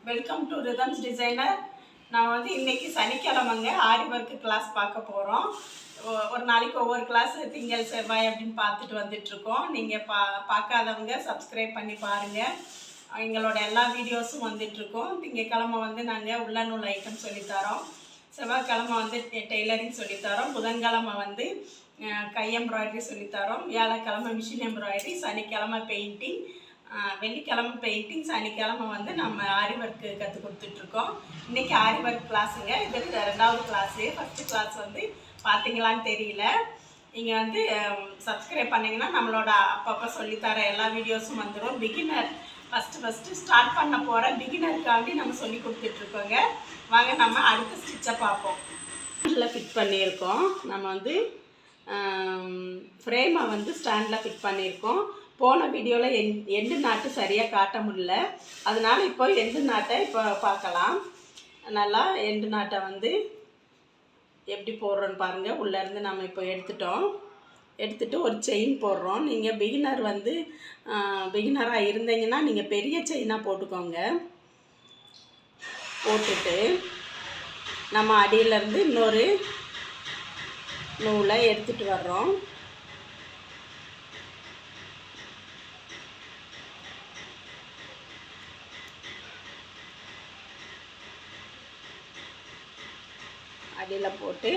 Welcome to rhythms designer. நான் வந்து இன்றைக்கி சனிக்கிழமைங்க ஆரி ஒர்க்கு கிளாஸ் பார்க்க போகிறோம். ஒரு நாளைக்கு ஒவ்வொரு கிளாஸ் திங்கள் செவ்வாய் அப்படின்னு பார்த்துட்டு வந்துட்டுருக்கோம். நீங்கள் பார்க்காதவங்க சப்ஸ்கிரைப் பண்ணி பாருங்கள். எங்களோட எல்லா வீடியோஸும் வந்துட்டுருக்கோம். திங்கக்கிழமை வந்து நாங்கள் உள்ளநூல் ஐட்டம் சொல்லித்தரோம். செவ்வாய்க்கிழமை வந்து டெய்லரிங் சொல்லித்தரோம். புதன்கிழமை வந்து கை எம்ப்ராய்டரி சொல்லித்தரோம். வியாழக்கிழமை மிஷின் எம்ப்ராய்டரி, சனிக்கிழமை பெயிண்டிங், வெள்ளிக்கிழமை பெயிண்டிங், சனிக்கிழமை வந்து நம்ம ஆரி ஒர்க்கு கற்றுக் கொடுத்துட்ருக்கோம். இன்றைக்கி ஆரி ஒர்க் கிளாஸுங்க. இது 2வது கிளாஸு. ஃபஸ்ட்டு கிளாஸ் வந்து பார்த்தீங்களான்னு தெரியல. நீங்கள் வந்து சப்ஸ்கிரைப் பண்ணிங்கன்னா நம்மளோட அப்பப்போ சொல்லித்தர எல்லா வீடியோஸும் வந்துடும். பிகினர் ஃபஸ்ட்டு ஸ்டார்ட் பண்ண போகிற பிகினருக்காண்டி நம்ம சொல்லி கொடுத்துட்ருக்கோங்க. வாங்க நம்ம அடுத்த ஸ்டிச்சை பார்ப்போம். ஸ்டாண்டில் ஃபிட் பண்ணியிருக்கோம். நம்ம வந்து ஃப்ரேமை வந்து ஸ்டாண்டில் ஃபிட் பண்ணியிருக்கோம். போன வீடியோவில் எண்டு நாட்டு சரியாக காட்ட முடியல, அதனால் இப்போ எண்டு நாட்டை இப்போ பார்க்கலாம். நல்லா எண்டு நாட்டை வந்து எப்படி போடுறோன்னு பாருங்கள். உள்ளேருந்து நம்ம இப்போ எடுத்துகிட்டு ஒரு செயின் போடுறோம். நீங்கள் பிகினராக இருந்தீங்கன்னா நீங்கள் பெரிய செயினாக போட்டுக்கோங்க. போட்டுட்டு நம்ம அடியிலேருந்து இன்னொரு நூலை எடுத்துகிட்டு வர்றோம். அடியில் போட்டு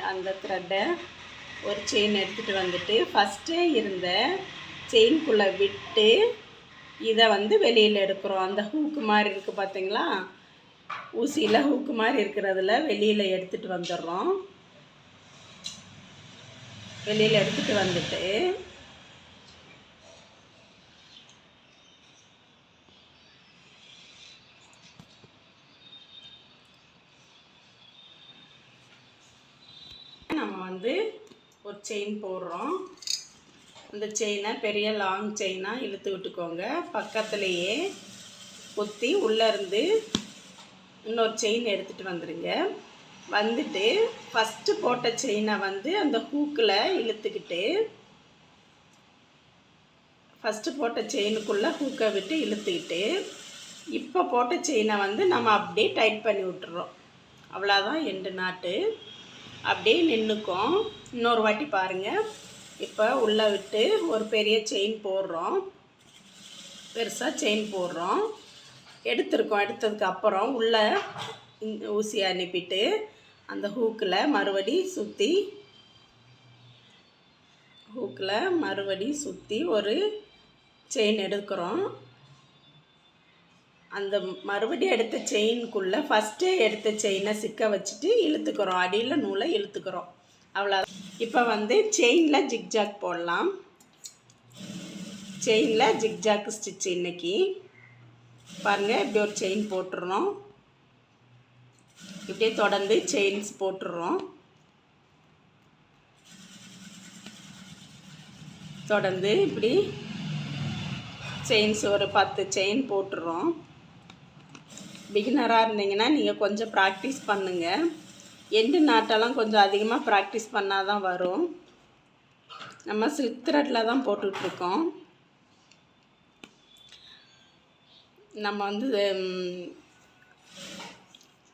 அந்த த்ரெட்டை ஒரு செயின் எடுத்துகிட்டு வந்துட்டு ஃபஸ்ட்டே இருந்த செயின்குள்ளே விட்டு இதை வந்து வெளியில் எடுக்கிறோம். அந்த ஹூக்கு மாதிரி இருக்குது பார்த்தீங்களா, ஊசியில் ஹூக்கு மாதிரி இருக்கிறதுல வெளியில் எடுத்துகிட்டு வந்துடுறோம். வெளியில் எடுத்துகிட்டு வந்துட்டு நம்ம வந்து ஒரு செயின் போடுறோம். அந்த செயினை பெரிய லாங் செயினாக இழுத்து விட்டுக்கோங்க. பக்கத்துலேயே குத்தி உள்ளேருந்து இன்னொரு செயின் எடுத்துகிட்டு வந்துடுங்க. வந்துட்டு ஃபஸ்ட்டு போட்ட செயினை வந்து அந்த ஹூக்கில் இழுத்துக்கிட்டு ஃபஸ்ட்டு போட்ட செயினுக்குள்ளே ஹூக்கை விட்டு இழுத்துக்கிட்டு இப்போ போட்ட செயினை வந்து நம்ம அப்படியே டைட் பண்ணி விட்டுறோம். அவ்வளோதான் எண்டு நாட்டு. அப்படியே நின்றுக்கும். இன்னொரு வாட்டி பாருங்கள். இப்போ உள்ளே விட்டு ஒரு பெரிய செயின் போடுறோம். பெருசாக செயின் போடுறோம். எடுத்ததுக்கு அப்புறம் உள்ளே ஊசியை அனுப்பிட்டு அந்த ஹூக்கில் மறுபடி சுற்றி ஒரு செயின் எடுக்கிறோம். அந்த மறுபடியும் எடுத்த செயினுக்குள்ளே ஃபஸ்ட்டே எடுத்த செயினை சிக்க வச்சுட்டு இழுத்துக்கிறோம். அடியில் நூலை இழுத்துக்கிறோம். அவ்வளோதான். இப்போ வந்து செயினில் ஜிக்ஜாக் போடலாம். செயினில் ஜிக்ஜாக் ஸ்டிச் இன்றைக்கி பாருங்கள். இப்படி ஒரு செயின் போட்டுடுறோம். இப்படியே தொடர்ந்து செயின்ஸ் போட்டுடுறோம். தொடர்ந்து இப்படி செயின்ஸ் ஒரு 10 செயின் போட்டுடுறோம். பிகினராக இருந்தீங்கன்னா நீங்கள் கொஞ்சம் ப்ராக்டிஸ் பண்ணுங்கள். எண்டு நாட்டெல்லாம் கொஞ்சம் அதிகமாக ப்ராக்டிஸ் பண்ணால் தான் வரும். நம்ம சில்க் த்ரெட்டில் தான் போட்டுட்ருக்கோம். நம்ம வந்து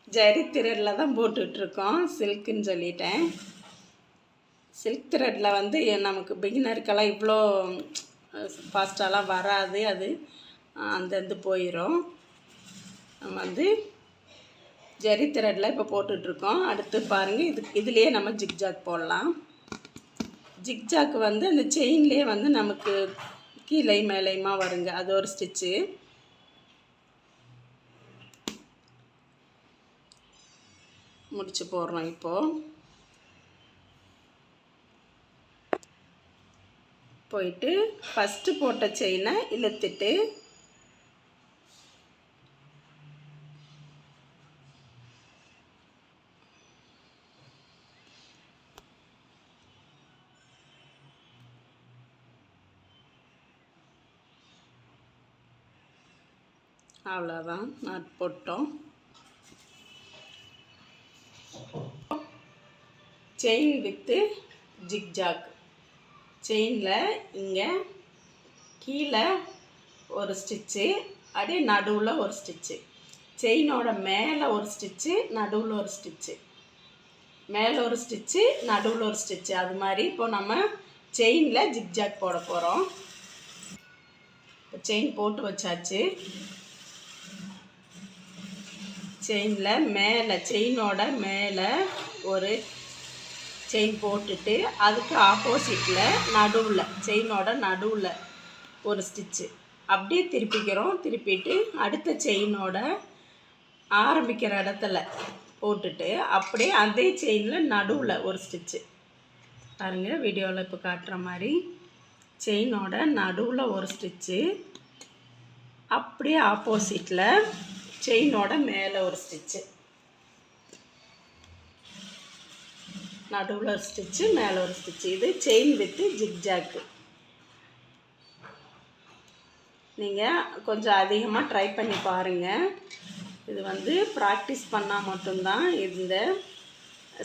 ஜரி த்ரெட்டில் தான் போட்டுட்ருக்கோம். சில்க்குன்னு சொல்லிட்டேன். சில்க் த்ரெட்டில் வந்து நமக்கு பிகினருக்கெல்லாம் இவ்வளோ ஃபாஸ்ட்டாலாம் வராது. அது அந்தந்து போயிடும். நம்ம வந்து ஜரி த்ரெட்டில் இப்போ போட்டுட்ருக்கோம். அடுத்து பாருங்கள். இதுலேயே நம்ம ஜிக்ஜாக் போடலாம். ஜிக்ஜாக் வந்து அந்த செயின்லேயே வந்து நமக்கு கீழே மேலேயுமா வருங்க. அது ஒரு ஸ்டிச்சு. முடிச்சு போடுறோம். இப்போது போயிட்டு ஃபஸ்ட்டு போட்ட செயினை இழுத்துட்டு அவ்வளோதான். நாட் போட்டோம். Chain with zigzag. செயினில் இங்கே கீழே ஒரு ஸ்டிச்சு, அப்படியே நடுவில் ஒரு ஸ்டிச்சு. செயினோட மேலே ஒரு ஸ்டிச்சு, நடுவில் ஒரு ஸ்டிச்சு, மேலே ஒரு ஸ்டிச்சு, நடுவில் ஒரு ஸ்டிச்சு. அது மாதிரி இப்போ நம்ம செயினில் ஜிக்ஜாக் போட போகிறோம். இப்போ செயின் போட்டு வச்சாச்சு. செயினில் மேலே, செயினோட மேலே ஒரு செயின் போட்டுட்டு அதுக்கு ஆப்போசிட்டில் நடுவில், செயினோட நடுவில் ஒரு ஸ்டிச்சு அப்படியே திருப்பிக்கிறோம். திருப்பிட்டு அடுத்த செயினோட ஆரம்பிக்கிற இடத்துல போட்டுட்டு அப்படியே அதே செயினில் நடுவில் ஒரு ஸ்டிச்சு. பாருங்கள், வீடியோவில் இப்போ காட்டுற மாதிரி செயினோட நடுவில் ஒரு ஸ்டிச்சு, அப்படியே ஆப்போசிட்டில் செயினோட மேலே ஒரு ஸ்டிச்சு, நடுவில் ஒரு ஸ்டிச்சு, மேலே ஒரு ஸ்டிச்சு. இது செயின் வித்து ஜிக்ஜாக்கு. நீங்கள் கொஞ்சம் அதிகமாக ட்ரை பண்ணி பாருங்கள். இது வந்து ப்ராக்டிஸ் பண்ணால் மட்டும்தான் இந்த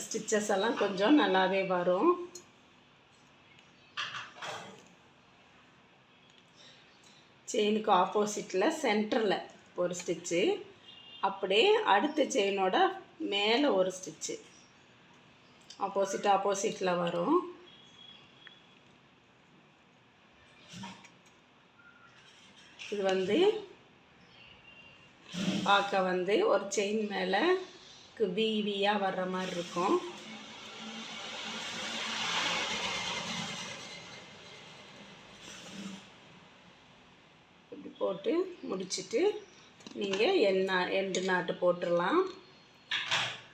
ஸ்டிச்சஸ் எல்லாம் கொஞ்சம் நல்லாவே வரும். செயினுக்கு ஆப்போசிட்டில் சென்டரில் ஒரு ஸ்டிச்சு, அப்படியே அடுத்த செயினோட மேலே ஒரு ஸ்டிச்சு, ஆப்போசிட்டில் வரும். இது வந்து பார்க்க வந்து ஒரு செயின் மேலே வீவியாக வர்ற மாதிரி இருக்கும். இப்படி போட்டு முடிச்சுட்டு நீங்கள் எண்டு நாட்டு போட்டுடலாம்.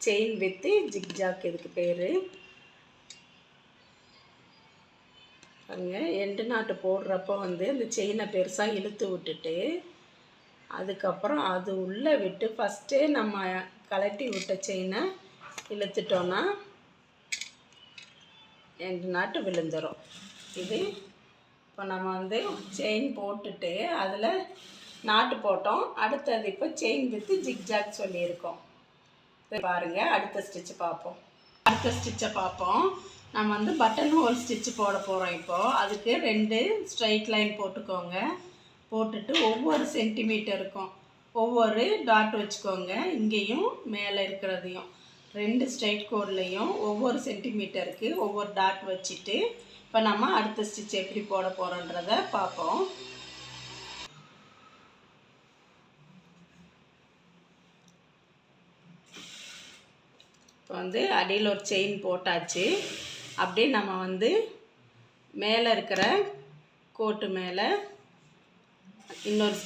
செயின் வித்து ஜிக்ஜாக் இதுக்கு பேர். பாருங்க, எண்டு நாட்டு போடுறப்போ வந்து அந்த செயினை பெருசாக இழுத்து விட்டுட்டு அதுக்கப்புறம் அது உள்ளே விட்டு ஃபஸ்ட்டே நம்ம கலட்டி விட்ட செயினை இழுத்துட்டோன்னா எண்டு நாட்டு விழுந்துடும். இது இப்போ நம்ம வந்து செயின் போட்டுட்டு அதில் நாட்டு போட்டோம். அடுத்தது இப்போ செயின் வித்து ஜிக்ஜாக் சொல்லியிருக்கோம். பாருங்கள், அடுத்த ஸ்டிச்சு பார்ப்போம். அடுத்த ஸ்டிச்சை பார்ப்போம். நம்ம வந்து பட்டன் ஹோல் ஸ்டிச்சு போட போகிறோம். இப்போது அதுக்கு 2 ஸ்ட்ரைட் லைன் போட்டுக்கோங்க. போட்டுட்டு ஒவ்வொரு சென்டிமீட்டருக்கும் ஒவ்வொரு டாட் வச்சுக்கோங்க. இங்கேயும் மேலே இருக்கிறதையும் 2 ஸ்ட்ரைட் கோட்லேயும் ஒவ்வொரு சென்டிமீட்டருக்கு ஒவ்வொரு டாட் வச்சுட்டு இப்போ நம்ம அடுத்த ஸ்டிச் எப்படி போட போகிறோன்றதை பார்ப்போம். இப்போ வந்து அடியில் ஒரு செயின் போட்டாச்சு. அப்படியே நம்ம வந்து மேலே இருக்கிற கோட்டு மேலே இன்னொரு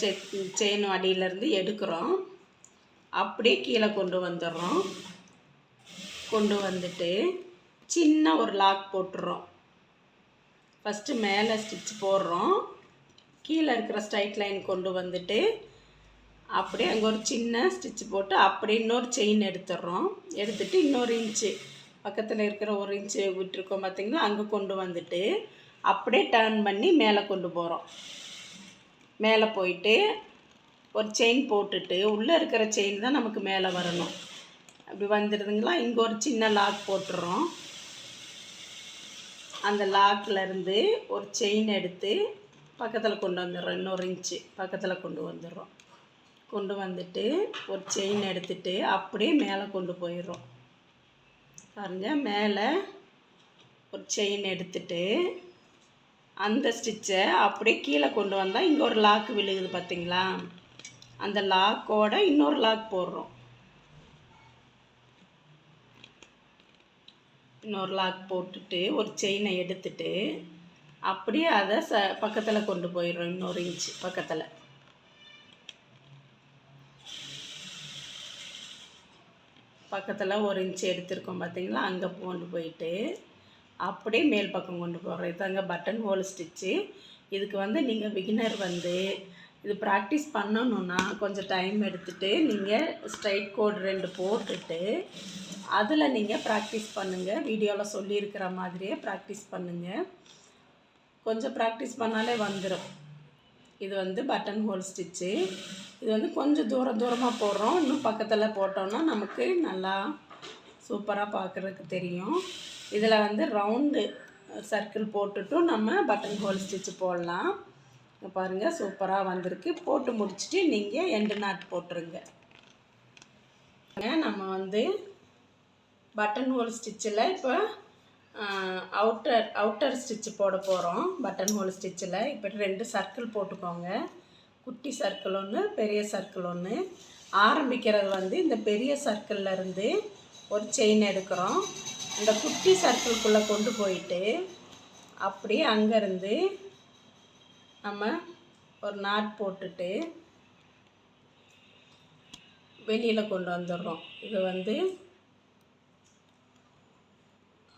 செயின் அடியிலேருந்து எடுக்கிறோம். அப்படியே கீழே கொண்டு வந்துடுறோம். கொண்டு வந்துட்டு சின்ன ஒரு லாக் போட்டுடுறோம். ஃபஸ்ட்டு மேலே ஸ்டிச் போடுறோம். கீழே இருக்கிற ஸ்ட்ரைட் லைன் கொண்டு வந்துட்டு அப்படியே அங்கே ஒரு சின்ன ஸ்டிச் போட்டு அப்படியே இன்னொரு செயின் எடுத்துடுறோம். எடுத்துகிட்டு இன்னொரு இன்ச்சு பக்கத்தில் இருக்கிற 1 இன்ச்சு விட்டுருக்கோம் பார்த்திங்களா, அங்கே கொண்டு வந்துட்டு அப்படியே டர்ன் பண்ணி மேலே கொண்டு போகிறோம். மேலே போயிட்டு ஒரு செயின் போட்டுட்டு உள்ளே இருக்கிற செயின் தான் நமக்கு மேலே வரணும். அப்படி வந்துடுதுங்களா. இங்கே ஒரு சின்ன லாக் போட்டுறோம். அந்த லாக்லேருந்து ஒரு செயின் எடுத்து பக்கத்தில் கொண்டு வந்துடுறோம். இன்னொரு இன்ச்சு பக்கத்தில் கொண்டு வந்துடுறோம். கொண்டு வந்துட்டு ஒரு செயின் எடுத்துகிட்டு அப்படியே மேலே கொண்டு போயிடுறோம். பாருங்க, மேலே ஒரு செயின் எடுத்துட்டு அந்த ஸ்டிச்சை அப்படியே கீழே கொண்டு வந்தால் இங்கே ஒரு லாக் விழுகுது பார்த்திங்களா, அந்த லாக்கோட இன்னொரு லாக் போடுறோம். இன்னொரு லாக் போட்டுட்டு ஒரு செயினை எடுத்துட்டு அப்படியே அதை பக்கத்தில் கொண்டு போயிடுறோம். இன்னொரு இன்ச்சு பக்கத்தில் 1 இன்ச்சு எடுத்துருக்கோம் பார்த்திங்களா, அங்கே கொண்டு போயிட்டு அப்படியே மேல் பக்கம் கொண்டு போகிறோம். இதாங்க பட்டன் ஹோல் ஸ்டிச்சு. இதுக்கு வந்து நீங்கள் பிகினர் வந்து இது ப்ராக்டிஸ் பண்ணணுன்னா கொஞ்சம் டைம் எடுத்துகிட்டு நீங்கள் ஸ்ட்ரைட் கோட் 2 போட்டுட்டு அதில் நீங்கள் ப்ராக்டிஸ் பண்ணுங்கள். வீடியோவில் சொல்லியிருக்கிற மாதிரியே ப்ராக்டிஸ் பண்ணுங்கள். கொஞ்சம் ப்ராக்டிஸ் பண்ணாலே வந்துடும். இது வந்து பட்டன் ஹோல் ஸ்டிச்சு. இது வந்து கொஞ்சம் தூரமாக போடுறோம். இன்னும் பக்கத்தில் போட்டோன்னா நமக்கு நல்லா சூப்பராக பார்க்குறதுக்கு தெரியும். இதில் வந்து ரவுண்டு சர்க்கிள் போட்டுட்டும் நம்ம பட்டன் ஹோல் ஸ்டிச்சு போடலாம். பாருங்கள், சூப்பராக வந்திருக்கு. போட்டு முடிச்சுட்டு நீங்கள் எண்டு நாட் போட்டுருங்க. நம்ம வந்து பட்டன் ஹோல் ஸ்டிச்சில் இப்போ அவுட்டர் ஸ்டிச்சு போட போகிறோம். பட்டன் ஹோல் ஸ்டிச்சில் இப்போ 2 சர்க்கிள் போட்டுக்கோங்க. குட்டி சர்க்கிள் ஒன்று, பெரிய சர்க்கிள் ஒன்று. ஆரம்பிக்கிறது வந்து இந்த பெரிய சர்க்கிளில் இருந்து ஒரு செயின் எடுக்கிறோம். இந்த குட்டி சர்க்கிள்குள்ளே கொண்டு போயிட்டு அப்படியே அங்கேருந்து நம்ம ஒரு நாட் போட்டுட்டு வெளியில் கொண்டு வந்துடுறோம். இது வந்து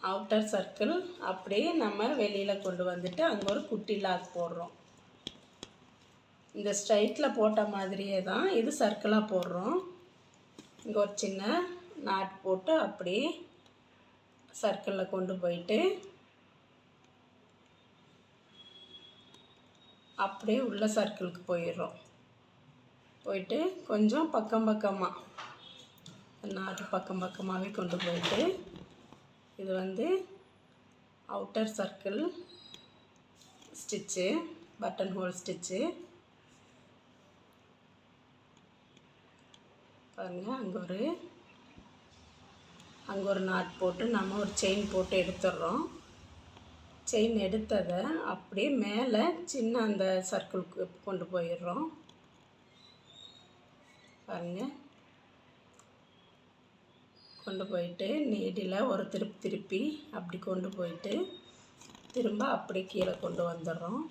அவுட்டர் சர்க்கிள். அப்படியே நம்ம வெளியில் கொண்டு வந்துட்டு அங்கே ஒரு குட்டி லாக் போடுறோம். இந்த ஸ்ட்ரைட்டில் போட்ட மாதிரியே தான் இது சர்க்கிளாக போடுறோம். இங்கே ஒரு சின்ன நாட் போட்டு அப்படியே சர்க்கிளில் கொண்டு போயிட்டு அப்படியே உள்ள சர்க்கிளுக்கு போயிடுறோம். போயிட்டு கொஞ்சம் பக்கமாக நாட்டு பக்கமாகவே கொண்டு போயிட்டு இது வந்து outer circle stitch, button whole stitch. பாருங்கள், அங்கே ஒரு நாட் போட்டு நம்ம ஒரு செயின் போட்டு எடுத்துடுறோம். செயின் எடுத்ததை அப்படியே மேலே சின்ன அந்த சர்க்கிளுக்கு கொண்டு போயிடுறோம். பாருங்கள், கொண்டு போயிட்டு நீடில் ஒரு திருப்பி அப்படி கொண்டு போயிட்டு திரும்ப அப்படி கீழே கொண்டு வந்துடுறோம்.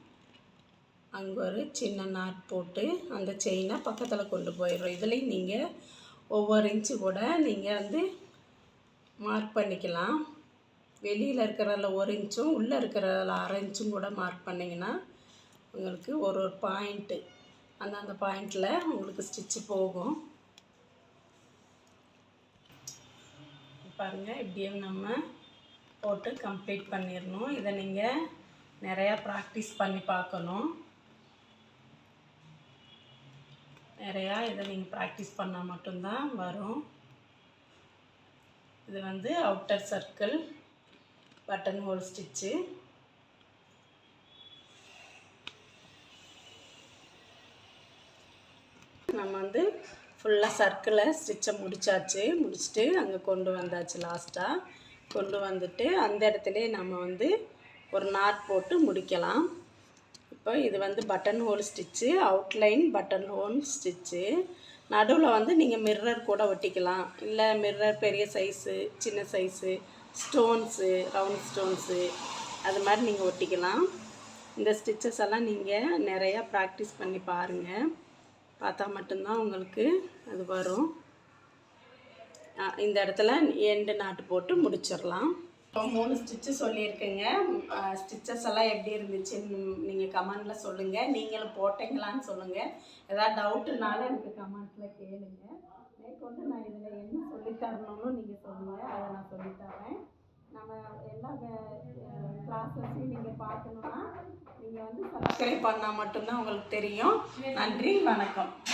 அங்கே ஒரு சின்ன நாட் போட்டு அந்த செயினை பக்கத்தில் கொண்டு போயிடுறோம். இதுலேயும் நீங்கள் ஒவ்வொரு இன்ச்சு கூட நீங்கள் வந்து மார்க் பண்ணிக்கலாம். வெளியில் இருக்கிறதில் 1 இன்ச்சும் உள்ளே இருக்கிறதில் 1/2 இன்ச்சும் கூட மார்க் பண்ணிங்கன்னா உங்களுக்கு ஒரு பாயிண்ட்டு அந்த பாயிண்டில் உங்களுக்கு ஸ்டிச்சு போகும். பாருங்கள், இப்படியே நம்ம போட்டு கம்ப்ளீட் பண்ணிடணும். இதை நீங்கள் நிறையா ப்ராக்டிஸ் பண்ணி பார்க்கணும். இதை நீங்கள் ப்ராக்டிஸ் பண்ணால் மட்டும்தான் வரும். இது வந்து outer circle button whole stitch. நம்ம வந்து ஃபுல்லாக சர்க்கிளை ஸ்டிச்சை முடிச்சுட்டு அங்கே கொண்டு வந்தாச்சு. லாஸ்ட்டாக கொண்டு வந்துட்டு அந்த இடத்துலையே நம்ம வந்து ஒரு நாட் போட்டு முடிக்கலாம். இப்போ இது வந்து button whole stitch, outline button whole stitch. நடுவில் வந்து நீங்கள் மிர்ரர் கூட ஒட்டிக்கலாம். இல்லை மிர்ரர் பெரிய சைஸு, சின்ன சைஸு, ஸ்டோன்ஸு, ரவுண்ட் ஸ்டோன்ஸு அது மாதிரி நீங்கள் ஒட்டிக்கலாம். இந்த ஸ்டிச்சஸ் எல்லாம் நீங்கள் நிறையா ப்ராக்டிஸ் பண்ணி பாருங்கள். பார்த்தா மட்டும்தான் உங்களுக்கு அது வரும். இந்த இடத்துல எண்டு நாட்டு போட்டு முடிச்சிடலாம். இப்போ 3 ஸ்டிச்சு சொல்லியிருக்கேங்க. ஸ்டிச்சஸ் எல்லாம் எப்படி இருந்துச்சுன்னு நீங்கள் கமெண்டில் சொல்லுங்கள். நீங்களும் போட்டீங்களான்னு சொல்லுங்கள். ஏதாவது டவுட்டுனாலும் எனக்கு கமெண்ட்டில் கேளுங்க. மேற்கொண்டு நான் இதில் என்ன சொல்லித்தரணும்னு நீங்கள் சொல்லுங்கள், அதை நான் சொல்லித்தரேன். நம்ம எல்லா கிளாஸஸையும் நீங்கள் பார்க்கணுன்னா நீங்கள் வந்து சப்ஸ்கிரைப் பண்ணால் மட்டும்தான் உங்களுக்கு தெரியும். நன்றி, வணக்கம்.